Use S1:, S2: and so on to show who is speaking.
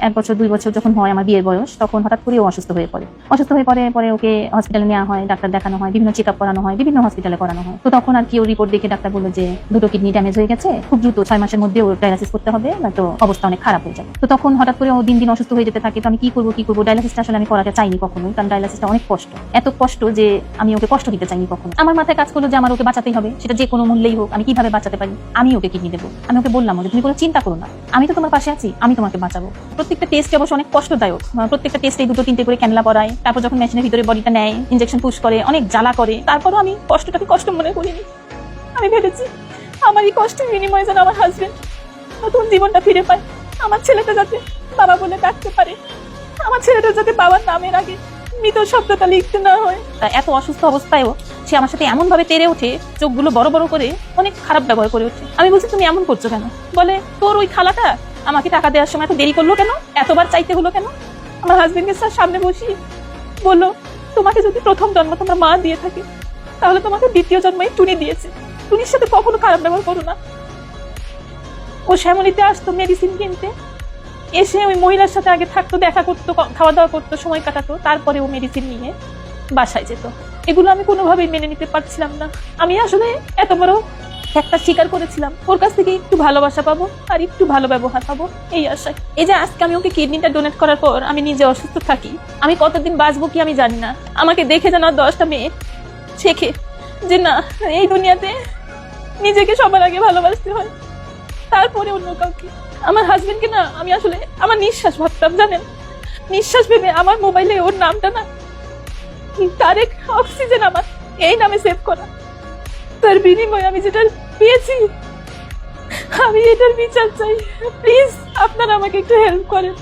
S1: 1 বছর 2 বছর যখন হয় আমার বিয়ের বয়স, তখন হঠাৎ করে ও অসুস্থ হয়ে পড়ে। অসুস্থ হয়ে পরে ওকে হসপিটালে নেওয়া হয়, ডাক্তার দেখানো হয়, বিভিন্ন চেকআপ করানো হয়, বিভিন্ন হসপিটালে করানো হয়। তো তখন আর কি ওর রিপোর্ট দেখে ডাক্তার বলল যে 2টো কিডনি ড্যামেজ হয়ে গেছে, খুব দ্রুত 6 মাসের মধ্যে ওর ডায়ালিসিস করতে হবে, নয়তো অবস্থা অনেক খারাপ হয়ে যাবে। তো তখন হঠাৎ করে ও দিন দিন অসুস্থ হয়ে যেতে থাকে। তো আমি কি করবো, ডায়ালিসিসটা আসলে আমি করাতে চাইনি কখনোই, কারণ ডায়ালিসিসটা অনেক কষ্ট, এত কষ্ট যে আমি ওকে কষ্ট দিতে চাইনি কখনো। আমার মাথায় কাজ করলো যে আমার ওকে বাঁচাতেই হবে, সেটা যে কোনো মূল্যেই হোক। আমি কিভাবে বাঁচাতে পারি, আমি ওকে কিডনি দেবো। আমি ওকে বললাম যে তুমি কোনো চিন্তা করো না, আমি তো তোমার পাশে আছি, আমি তোমাকে বাঁচাবো। প্রত্যেকটা টেস্ট অবশ্য অনেক কষ্টদায়ক, প্রত্যেকটা টেস্টে 2টো 3টে করে ক্যানলা পড়ায়, তারপর যখন মেশিনের ভিতরে বডিটা নেয়, ইনজেকশন পুশ করে, অনেক জ্বালা করে। তারপরও আমি কষ্টটাকে কষ্ট মনে করিনি। আমি ভেবেছি আমার এই কষ্টের বিনিময়ে যেন আমার হাজবেন্ড নতুন জীবনটা ফিরে পায়, আমার ছেলেটা যাতে বাবা বলে ডাকতে পারে, আমার ছেলেটা যাতে বাবার নামের আগে মৃত শব্দটা লিখতে না হয়। এত অসুস্থ অবস্থায়ও সে আমার সাথে এমন ভাবে তেড়ে ওঠে, চোখগুলো বড় বড় করে অনেক খারাপ ব্যবহার করে ওঠে। আমি বলছি তুমি এমন করছো কেন? বলে তোর ওই খালাটা আমাকে টাকা দেওয়ার সময় এত দেরি করলো কেন, এতবার চাইতে হলো কেন? আমার হাজবেন্ডকে স্যার সামনে বসিয়ে বললো তোমাকে যদি প্রথম জন্ম তোমার মা দিয়ে থাকে, তাহলে তোমাকে দ্বিতীয় জন্মই টুনি দিয়েছে, টুনির সাথে কখনো খারাপ ব্যবহার করো না। ও শ্যামলীতে আসতো মেডিসিন কিনতে, এসে ওই মহিলার সাথে আগে থাকতো, দেখা করতো, খাওয়া দাওয়া করতো, সময় কাটাতো, তারপরে ও মেডিসিন নিয়ে বাসায় যেত। এগুলো আমি কোনোভাবেই মেনে নিতে পারছিলাম না। আমি আসলে এত বড় একটা স্বীকার করেছিলাম, ওর কাছ থেকে একটু ভালোবাসা পাবো আর একটু ভালো ব্যবহার পাবো, এই আশায়। এই যে আজকে আমি ওকে কিডনিটা ডোনেট করার পর আমি নিজে অসুস্থ থাকি, আমি কতদিন বাঁচবো কি আমি জানি না। আমাকে দেখে যেন 10টা মেয়ে শেখে যে না, এই দুনিয়াতে নিজেকে সবার আগে ভালোবাসতে হয়, তারপরে অন্য কাউকে। আমার হাজবেন্ডকে না আমি আসলে আমার নিঃশ্বাস ভাবতাম, জানেন, নিঃশ্বাস ভেবে আমার মোবাইলে ওর নামটা না তারেক অক্সিজেন আমার এই নামে সেভ করা। তার বিনিময়ে আমি যেটা পেয়েছি, আমি এটার বিচার চাই। প্লিজ আপনারা আমাকে একটু হেল্প করেন।